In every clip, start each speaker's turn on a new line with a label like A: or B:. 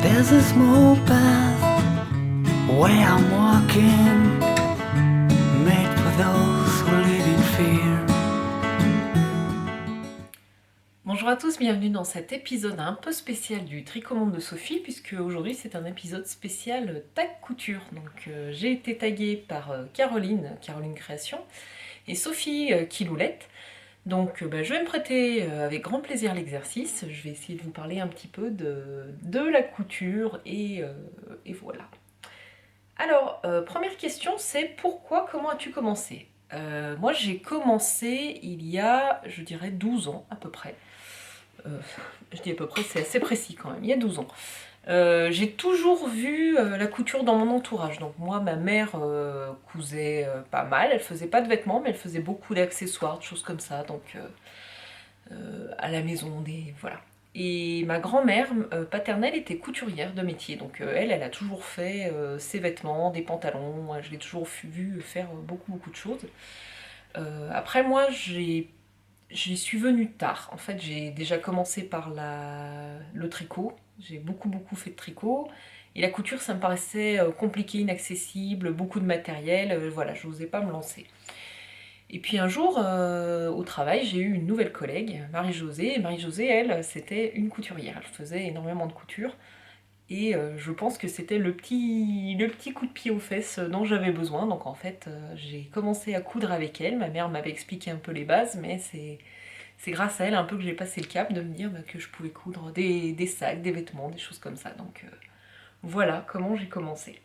A: There's a small path where I'm walking, made for those who live in fear.
B: Bonjour à tous, bienvenue dans cet épisode un peu spécial du Tricot Monde de Sophie, puisque aujourd'hui c'est un épisode spécial tag couture. Donc j'ai été taguée par Caroline Création, et Sophie Kiloulette. Donc je vais me prêter avec grand plaisir l'exercice. Je vais essayer de vous parler un petit peu de la couture et voilà. Alors, première question, c'est comment as-tu commencé? Moi j'ai commencé il y a, je dirais, 12 ans à peu près. Je dis à peu près, c'est assez précis quand même, il y a 12 ans. J'ai toujours vu la couture dans mon entourage. Donc moi, ma mère cousait pas mal. Elle faisait pas de vêtements, mais elle faisait beaucoup d'accessoires, de choses comme ça. Donc à la maison, voilà. Et ma grand-mère paternelle était couturière de métier. Donc elle a toujours fait ses vêtements, des pantalons. Je l'ai toujours vu faire beaucoup de choses. Après moi, j'y suis venue tard. En fait, j'ai déjà commencé par le tricot. J'ai beaucoup fait de tricot. Et la couture, ça me paraissait compliqué, inaccessible, beaucoup de matériel. Voilà, je n'osais pas me lancer. Et puis un jour, au travail, j'ai eu une nouvelle collègue, Marie-Josée. Et Marie-Josée, elle, c'était une couturière. Elle faisait énormément de couture. Et je pense que c'était le petit coup de pied aux fesses dont j'avais besoin. Donc en fait, j'ai commencé à coudre avec elle. Ma mère m'avait expliqué un peu les bases, mais c'est grâce à elle un peu que j'ai passé le cap de me dire que je pouvais coudre des sacs, des vêtements, des choses comme ça. Donc voilà comment j'ai commencé.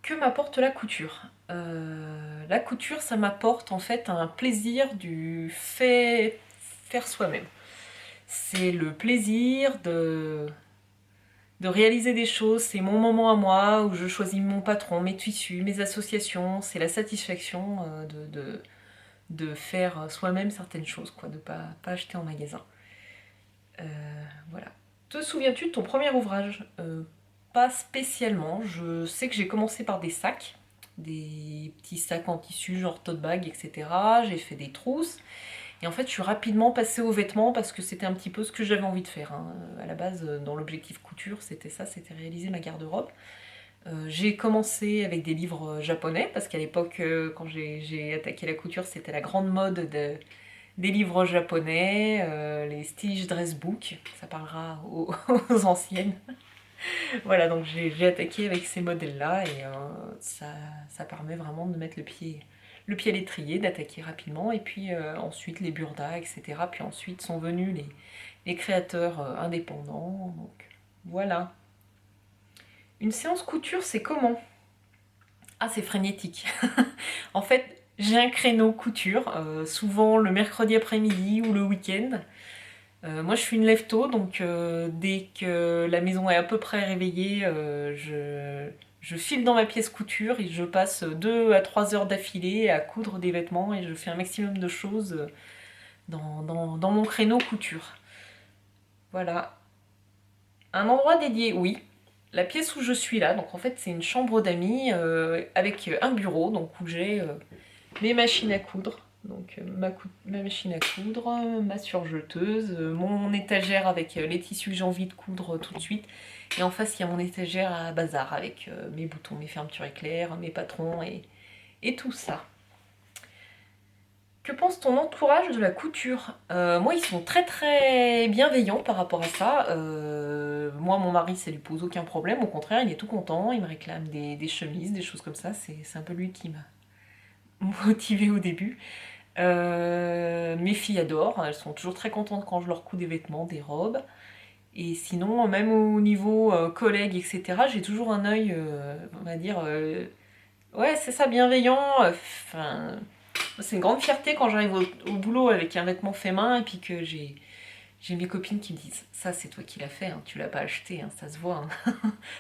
B: Que m'apporte la couture? La couture, ça m'apporte en fait un plaisir du fait faire soi-même. C'est le plaisir de réaliser des choses, c'est mon moment à moi où je choisis mon patron, mes tissus, mes associations, c'est la satisfaction de faire soi-même certaines choses, quoi, de pas acheter en magasin. Voilà. Te souviens-tu de ton premier ouvrage? Pas spécialement. Je sais que j'ai commencé par des sacs, des petits sacs en tissu, genre tote bag, etc. J'ai fait des trousses. Et en fait, je suis rapidement passée aux vêtements parce que c'était un petit peu ce que j'avais envie de faire, hein. À la base, dans l'objectif couture, c'était ça, c'était réaliser ma garde-robe. J'ai commencé avec des livres japonais parce qu'à l'époque, quand j'ai attaqué la couture, c'était la grande mode des livres japonais, les Stitch Dress Book, ça parlera aux anciennes. Voilà, donc j'ai attaqué avec ces modèles-là et ça permet vraiment de mettre le pied à l'étrier, d'attaquer rapidement. Et puis ensuite les burdas, etc. Puis ensuite sont venus les créateurs indépendants. Donc voilà. Une séance couture, c'est comment? Ah, c'est frénétique. En fait, j'ai un créneau couture, souvent le mercredi après-midi ou le week-end. Moi, je suis une lève-tôt, donc dès que la maison est à peu près réveillée, je file dans ma pièce couture et je passe 2 à 3 heures d'affilée à coudre des vêtements et je fais un maximum de choses dans mon créneau couture. Voilà. Un endroit dédié, oui. La pièce où je suis là, donc en fait c'est une chambre d'amis avec un bureau, donc où j'ai mes machines à coudre, donc ma machine à coudre, ma surjeteuse, mon étagère avec les tissus que j'ai envie de coudre tout de suite. Et en face, il y a mon étagère à bazar avec mes boutons, mes fermetures éclairs, mes patrons et tout ça. Que pense ton entourage de la couture? Moi, ils sont très bienveillants par rapport à ça. Moi, mon mari, ça lui pose aucun problème. Au contraire, il est tout content. Il me réclame des chemises, des choses comme ça. C'est un peu lui qui m'a motivée au début. Mes filles adorent, elles sont toujours très contentes quand je leur couds des vêtements, des robes. Et sinon, même au niveau collègues, etc., j'ai toujours un œil, on va dire, ouais, c'est ça, bienveillant. Enfin, c'est une grande fierté quand j'arrive au boulot avec un vêtement fait main et puis que j'ai mes copines qui me disent ça, c'est toi qui l'as fait, hein, tu l'as pas acheté, hein, ça se voit, hein.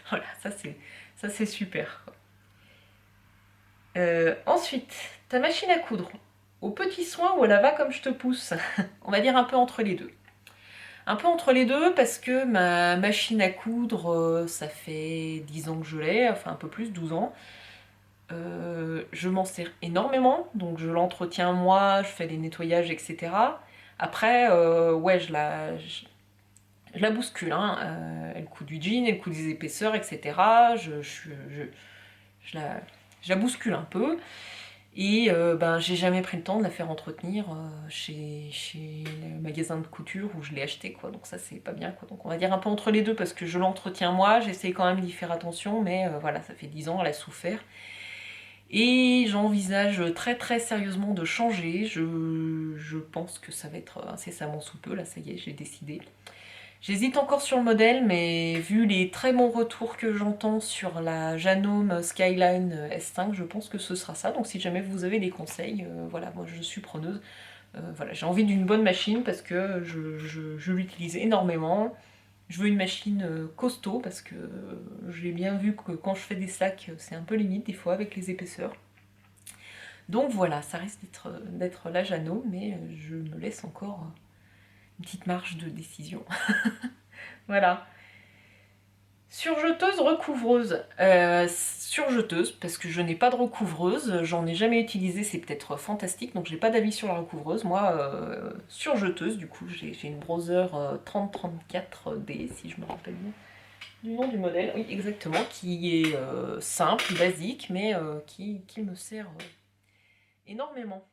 B: Voilà, ça c'est super, quoi. Ensuite, ta machine à coudre, au petit soin ou à la va comme je te pousse? On va dire un peu entre les deux. Un peu entre les deux parce que ma machine à coudre, ça fait 10 ans que je l'ai, enfin un peu plus, 12 ans. Je m'en sers énormément, donc je l'entretiens moi, je fais des nettoyages, etc. Après, ouais, je la bouscule, hein. Elle coud du jean, elle coud des épaisseurs, etc. Je la bouscule un peu. Et ben, j'ai jamais pris le temps de la faire entretenir chez le magasin de couture où je l'ai acheté, quoi. Donc ça, c'est pas bien, quoi. Donc on va dire un peu entre les deux, parce que je l'entretiens moi, j'essaie quand même d'y faire attention, mais voilà, ça fait 10 ans, elle a souffert. Et j'envisage très très sérieusement de changer. Je pense que ça va être incessamment sous peu, là, ça y est, j'ai décidé. J'hésite encore sur le modèle, mais vu les très bons retours que j'entends sur la Janome Skyline S5, je pense que ce sera ça. Donc si jamais vous avez des conseils, voilà, moi je suis preneuse. Voilà, j'ai envie d'une bonne machine parce que je l'utilise énormément. Je veux une machine costaud parce que j'ai bien vu que quand je fais des sacs, c'est un peu limite des fois avec les épaisseurs. Donc voilà, ça risque d'être la Jano, mais je me laisse encore une petite marge de décision. Voilà. Surjeteuse, recouvreuse. Surjeteuse, parce que je n'ai pas de recouvreuse, j'en ai jamais utilisé, c'est peut-être fantastique, donc j'ai pas d'avis sur la recouvreuse. Moi, surjeteuse, du coup, j'ai une Brother 3034D, si je me rappelle bien du nom du modèle, oui, exactement, qui est simple, basique, mais qui me sert énormément.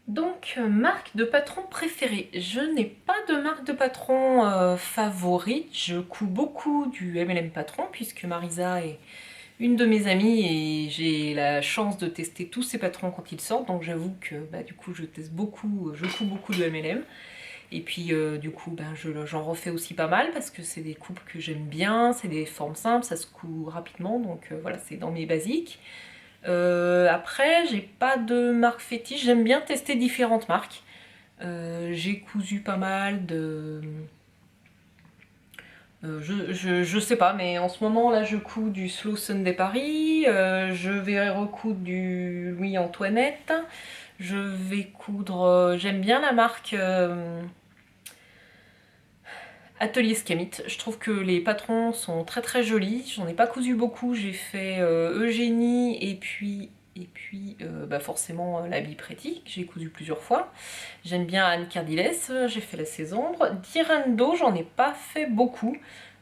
B: Donc, marque de patron préférée. Je n'ai pas de marque de patron favorite. Je couds beaucoup du MLM Patron, puisque Marisa est une de mes amies et j'ai la chance de tester tous ces patrons quand ils sortent. Donc j'avoue que bah, du coup je couds beaucoup de MLM. Et puis du coup ben, j'en refais aussi pas mal parce que c'est des coupes que j'aime bien, c'est des formes simples, ça se coud rapidement. Donc voilà, c'est dans mes basiques. Après, j'ai pas de marque fétiche, j'aime bien tester différentes marques. J'ai cousu pas mal de... je sais pas, mais en ce moment là je couds du Slow Sunday Paris, je vais recoudre du Louis-Antoinette, je vais coudre... j'aime bien la marque Atelier Scamit, je trouve que les patrons sont très très jolis, j'en ai pas cousu beaucoup, j'ai fait Eugénie et puis bah forcément l'habit Pretty, que j'ai cousu plusieurs fois. J'aime bien Anne Cardiles, j'ai fait la Césambre. Dirando, j'en ai pas fait beaucoup.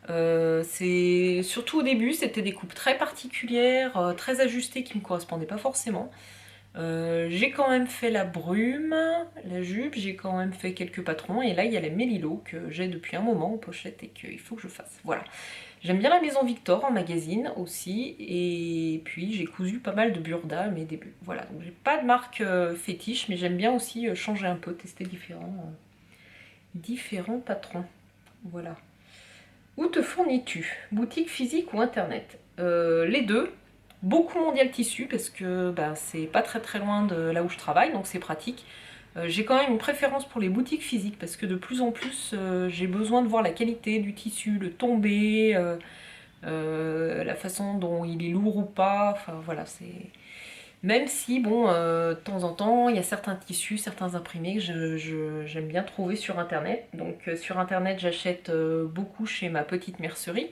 B: C'est surtout au début, c'était des coupes très particulières, très ajustées qui me correspondaient pas forcément. J'ai quand même fait la brume, la jupe, j'ai quand même fait quelques patrons, et là il y a la Mélilo que j'ai depuis un moment en pochette et qu'il faut que je fasse. Voilà. J'aime bien la Maison Victor en magazine aussi, et puis j'ai cousu pas mal de Burda à mes débuts. Voilà, donc j'ai pas de marque fétiche, mais j'aime bien aussi changer un peu, tester différents patrons. Voilà. Où te fournis-tu? Boutique physique ou internet? Les deux. Beaucoup Mondial Tissu parce que bah, c'est pas très très loin de là où je travaille, donc c'est pratique. J'ai quand même une préférence pour les boutiques physiques parce que de plus en plus j'ai besoin de voir la qualité du tissu, le tombé, la façon dont il est lourd ou pas, enfin voilà, c'est... Même si, bon, de temps en temps, il y a certains tissus, certains imprimés que j'aime bien trouver sur internet. Donc sur internet, j'achète beaucoup chez ma petite mercerie.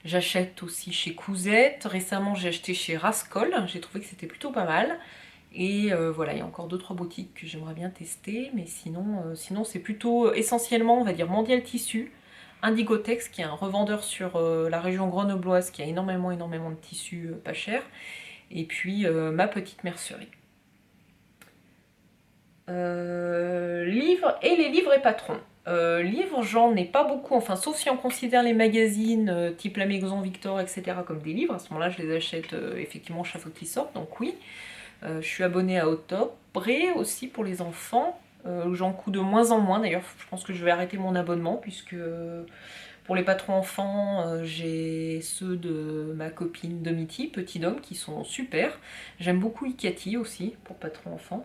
B: J'achète aussi chez Cousette. Récemment, j'ai acheté chez Rascol. J'ai trouvé que c'était plutôt pas mal. Et voilà, il y a encore 2-3 boutiques que j'aimerais bien tester. Mais sinon c'est plutôt essentiellement, on va dire, Mondial Tissu. Indigotex, qui est un revendeur sur la région grenobloise, qui a énormément de tissus pas chers. Et puis ma petite mercerie. Livres et les livres et patrons. Livres, j'en ai pas beaucoup, enfin sauf si on considère les magazines type La Maison Victor, etc. comme des livres. À ce moment-là, je les achète effectivement chaque fois qu'ils sortent, donc oui. Je suis abonnée à Autopré aussi pour les enfants. J'en couds de moins en moins, d'ailleurs je pense que je vais arrêter mon abonnement puisque pour les patrons enfants, j'ai ceux de ma copine Domiti, Petit Dom, qui sont super. J'aime beaucoup Ikati aussi pour patrons enfants.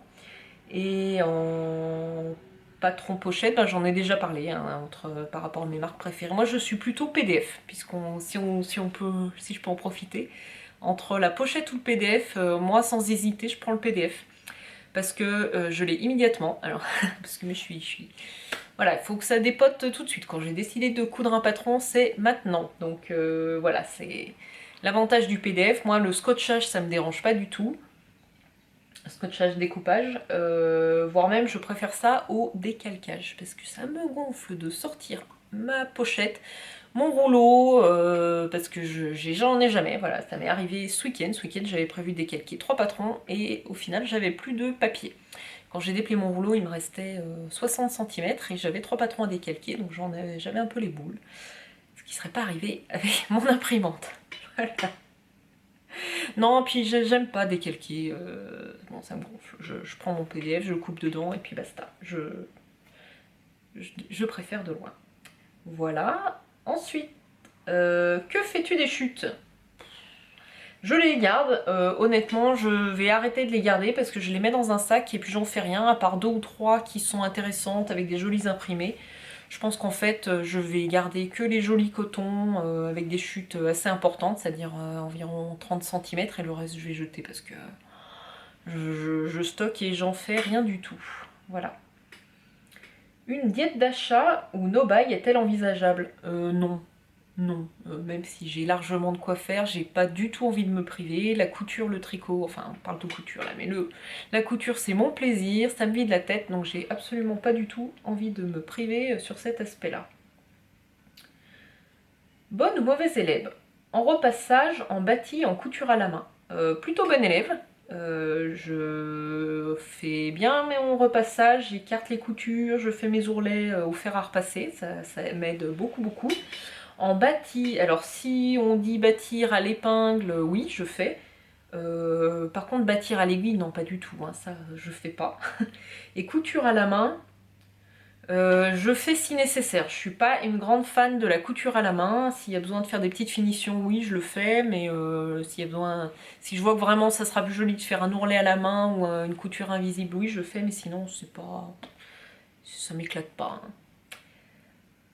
B: Et en patron pochette, ben, j'en ai déjà parlé hein, par rapport à mes marques préférées. Moi je suis plutôt PDF, si je peux en profiter. Entre la pochette ou le PDF, moi sans hésiter je prends le PDF. Parce que je l'ai immédiatement. Alors, parce que je suis... Voilà, il faut que ça dépote tout de suite. Quand j'ai décidé de coudre un patron, c'est maintenant. Donc voilà, c'est l'avantage du PDF. Moi le scotchage ça me dérange pas du tout. scotchage découpage, voire même je préfère ça au décalcage parce que ça me gonfle de sortir ma pochette, mon rouleau, parce que j'en ai jamais, voilà, ça m'est arrivé ce week-end j'avais prévu de décalquer 3 patrons et au final j'avais plus de papier. Quand j'ai déplié mon rouleau il me restait 60 cm et j'avais 3 patrons à décalquer donc j'avais un peu les boules, ce qui serait pas arrivé avec mon imprimante. Voilà. Non, puis j'aime pas décalquer, bon ça me gonfle, je prends mon PDF, je le coupe dedans et puis basta, je préfère de loin. Voilà, ensuite, que fais-tu des chutes? Je les garde, honnêtement je vais arrêter de les garder parce que je les mets dans un sac et puis j'en fais rien, à part 2 ou 3 qui sont intéressantes avec des jolis imprimés. Je pense qu'en fait je vais garder que les jolis cotons avec des chutes assez importantes, c'est-à-dire environ 30 cm et le reste je vais jeter parce que je stocke et j'en fais rien du tout. Voilà. Une diète d'achat ou no buy est-elle envisageable? Non. Non, même si j'ai largement de quoi faire, j'ai pas du tout envie de me priver. La couture, le tricot, enfin on parle de couture là, mais la couture c'est mon plaisir, ça me vide la tête, donc j'ai absolument pas du tout envie de me priver sur cet aspect-là. Bonne ou mauvaise élève? En repassage, en bâti, en couture à la main. Plutôt bonne élève. Je fais bien mon repassage, j'écarte les coutures, je fais mes ourlets au fer à repasser, ça m'aide beaucoup beaucoup. En bâti, alors si on dit bâtir à l'épingle, oui, je fais. Par contre, bâtir à l'aiguille, non, pas du tout, hein, ça je fais pas. Et couture à la main, je fais si nécessaire. Je suis pas une grande fan de la couture à la main. S'il y a besoin de faire des petites finitions, oui, je le fais, mais s'il y a besoin, si je vois que vraiment ça sera plus joli de faire un ourlet à la main ou une couture invisible, oui, je le fais, mais sinon, c'est pas, ça m'éclate pas, hein.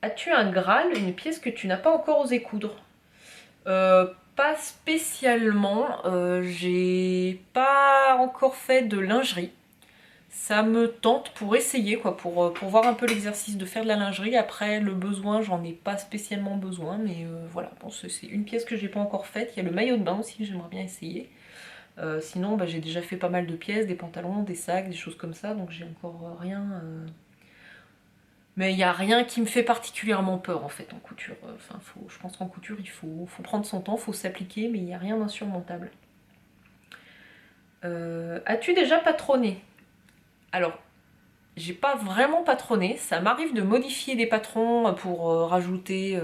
B: As-tu un Graal, une pièce que tu n'as pas encore osé coudre? Pas spécialement, j'ai pas encore fait de lingerie. Ça me tente pour essayer, quoi, pour voir un peu l'exercice de faire de la lingerie. Après, le besoin, j'en ai pas spécialement besoin, mais voilà, bon, c'est une pièce que j'ai pas encore faite. Il y a le maillot de bain aussi, j'aimerais bien essayer. Sinon, bah, j'ai déjà fait pas mal de pièces, des pantalons, des sacs, des choses comme ça, donc j'ai encore rien... Mais il n'y a rien qui me fait particulièrement peur en fait en couture. Enfin, je pense qu'en couture il faut prendre son temps, il faut s'appliquer, mais il n'y a rien d'insurmontable. As-tu déjà patronné? Alors, j'ai pas vraiment patronné, ça m'arrive de modifier des patrons pour rajouter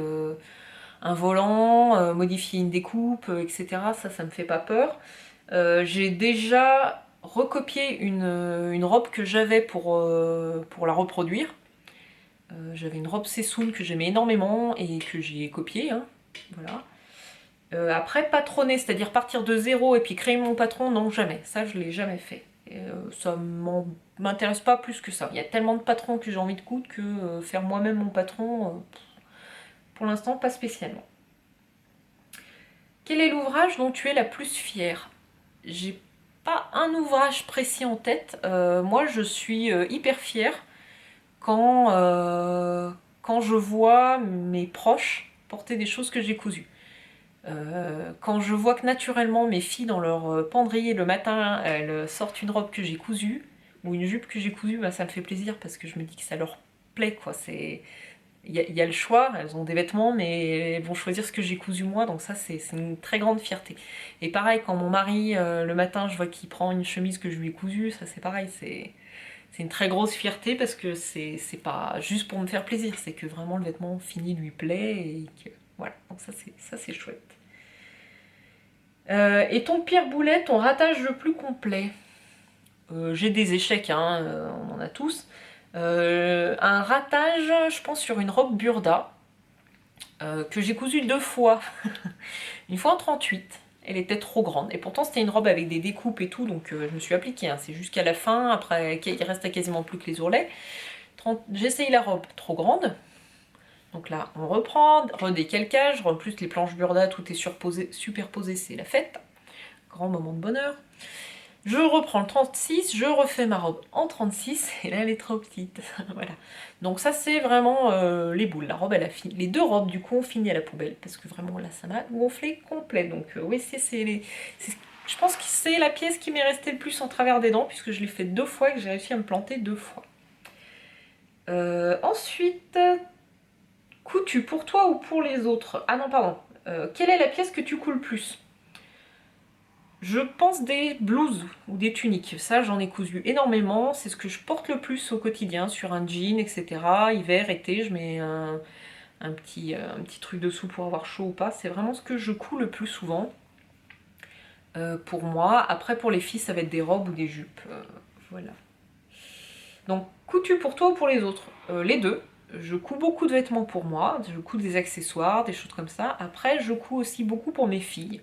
B: un volant, modifier une découpe, etc. Ça me fait pas peur. J'ai déjà recopié une robe que j'avais pour la reproduire. J'avais une robe Sessoun que j'aimais énormément et que j'ai copiée, hein. Voilà. Après, patronner, c'est-à-dire partir de zéro et puis créer mon patron, non, jamais. Ça, je l'ai jamais fait. Ça m'intéresse pas plus que ça. Il y a tellement de patrons que j'ai envie de coudre que faire moi-même mon patron, pour l'instant, pas spécialement. Quel est l'ouvrage dont tu es la plus fière? J'ai pas un ouvrage précis en tête. Moi, je suis hyper fière quand je vois mes proches porter des choses que j'ai cousues. Quand je vois que naturellement mes filles dans leur penderie le matin elles sortent une robe que j'ai cousue ou une jupe que j'ai cousue, bah, ça me fait plaisir parce que je me dis que ça leur plaît, quoi. Il y a le choix, elles ont des vêtements mais elles vont choisir ce que j'ai cousu moi, donc ça c'est une très grande fierté. Et pareil quand mon mari le matin je vois qu'il prend une chemise que je lui ai cousue, ça c'est pareil, c'est une très grosse fierté parce que c'est pas juste pour me faire plaisir, c'est que vraiment le vêtement fini lui plaît et que voilà, donc ça c'est chouette. Et ton pire boulet, ton ratage le plus complet? J'ai des échecs, hein, on en a tous. Un ratage, je pense sur une robe Burda que j'ai cousue 2 fois. Une fois en 38. Elle était trop grande. Et pourtant, c'était une robe avec des découpes et tout, donc je me suis appliquée, hein. C'est jusqu'à la fin, après, il restait quasiment plus que les ourlets. J'essaye la robe trop grande. Donc là, on reprend, redécalcage. En plus, les planches Burda, tout est superposé, c'est la fête. Grand moment de bonheur. Je reprends le 36, je refais ma robe en 36, et là elle est trop petite. Voilà. Donc ça c'est vraiment les boules. La robe elle a fini. Les 2 robes du coup ont fini à la poubelle, parce que vraiment là ça m'a gonflé complet. Donc oui, c'est Je pense que c'est la pièce qui m'est restée le plus en travers des dents, puisque je l'ai fait 2 fois et que j'ai réussi à me planter 2 fois. Ensuite, coutu pour toi ou pour les autres? Ah non, pardon. Quelle est la pièce que tu couds le plus? Je pense des blouses ou des tuniques. Ça, j'en ai cousu énormément. C'est ce que je porte le plus au quotidien, sur un jean, etc. Hiver, été, je mets un petit truc dessous pour avoir chaud ou pas. C'est vraiment ce que je couds le plus souvent. Pour moi. Après, pour les filles, ça va être des robes ou des jupes. Voilà. Donc, coutu pour toi ou pour les autres? Les deux. Je couds beaucoup de vêtements pour moi. Je couds des accessoires, des choses comme ça. Après, je couds aussi beaucoup pour mes filles.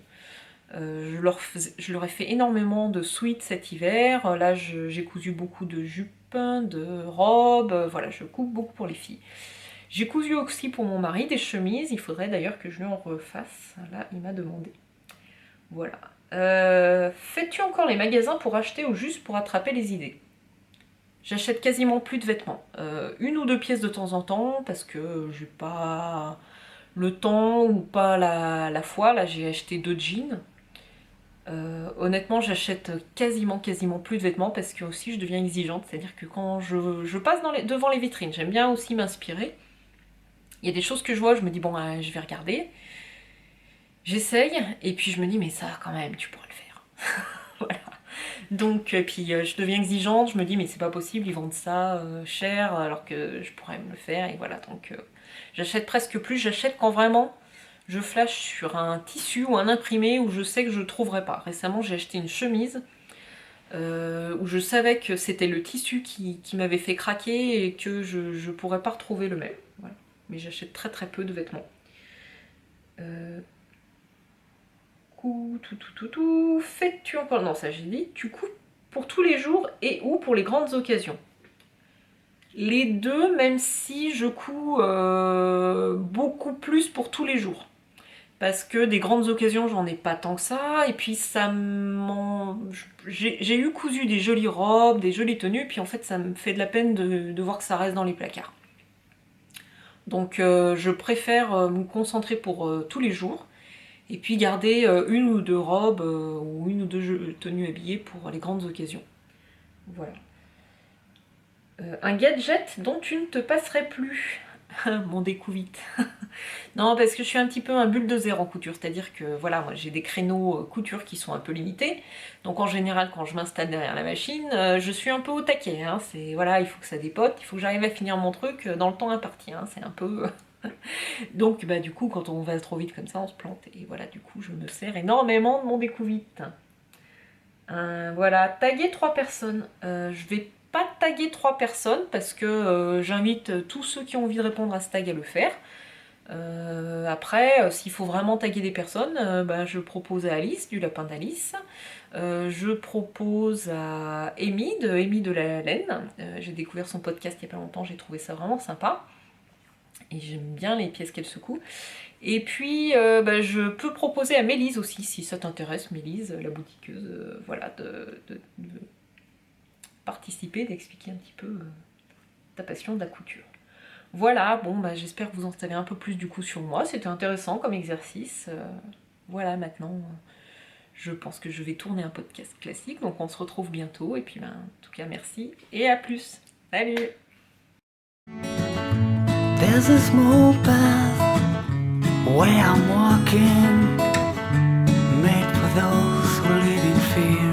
B: Je leur ai fait énormément de sweats cet hiver. Là, j'ai cousu beaucoup de jupes, de robes. Voilà, je couds beaucoup pour les filles. J'ai cousu aussi pour mon mari des chemises. Il faudrait d'ailleurs que je lui en refasse. Là, il m'a demandé. Voilà. Fais-tu encore les magasins pour acheter ou juste pour attraper les idées? J'achète quasiment plus de vêtements. 1 ou 2 pièces de temps en temps parce que j'ai pas le temps ou pas la foi. Là, j'ai acheté 2 jeans. Honnêtement, j'achète quasiment plus de vêtements parce que aussi je deviens exigeante. C'est-à-dire que quand je passe devant les vitrines, j'aime bien aussi m'inspirer. Il y a des choses que je vois, je me dis bon, je vais regarder. J'essaye, et puis je me dis, mais ça, quand même, tu pourrais le faire. Voilà. Donc, puis je deviens exigeante, je me dis, mais c'est pas possible, ils vendent ça cher, alors que je pourrais me le faire, et voilà. Donc, j'achète presque plus, j'achète quand vraiment je flash sur un tissu ou un imprimé où je sais que je trouverai pas. Récemment, j'ai acheté une chemise où je savais que c'était le tissu qui m'avait fait craquer et que je pourrais pas retrouver le même. Voilà. Mais j'achète très peu de vêtements. Fais-tu encore... Non, ça j'ai dit. Tu couds pour tous les jours et ou pour les grandes occasions? Les deux, même si je couds beaucoup plus pour tous les jours. Parce que des grandes occasions, j'en ai pas tant que ça. Et puis j'ai eu cousu des jolies robes, des jolies tenues. Puis en fait, ça me fait de la peine de voir que ça reste dans les placards. Donc je préfère me concentrer pour tous les jours. Et puis garder 1 ou 2 robes ou 1 ou 2 tenues habillées pour les grandes occasions. Voilà. Un gadget dont tu ne te passerais plus? Mon découvite. Non, parce que je suis un petit peu un bulldozer en couture, c'est-à-dire que voilà, moi j'ai des créneaux couture qui sont un peu limités. Donc en général, quand je m'installe derrière la machine, je suis un peu au taquet. Hein. C'est voilà, il faut que ça dépote, il faut que j'arrive à finir mon truc dans le temps imparti. Hein. C'est un peu. Donc bah du coup quand on va trop vite comme ça on se plante et voilà du coup je me sers énormément de mon découvite. Voilà, taguer 3 personnes. Je vais pas taguer 3 personnes parce que j'invite tous ceux qui ont envie de répondre à ce tag à le faire. Après, s'il faut vraiment taguer des personnes, bah, je propose à Alice, du lapin d'Alice. Je propose à Amy de la laine. J'ai découvert son podcast il y a pas longtemps, j'ai trouvé ça vraiment sympa. Et j'aime bien les pièces qu'elle secoue. Et puis, bah, je peux proposer à Mélise aussi, si ça t'intéresse, Mélise, la boutiqueuse, voilà, de participer, d'expliquer un petit peu ta passion de la couture. Voilà, bon, bah, j'espère que vous en savez un peu plus du coup sur moi. C'était intéressant comme exercice. Voilà, maintenant, je pense que je vais tourner un podcast classique. Donc on se retrouve bientôt. Et puis, ben, en tout cas, merci et à plus. Salut!
A: There's a small path where I'm walking, made for those who live in fear.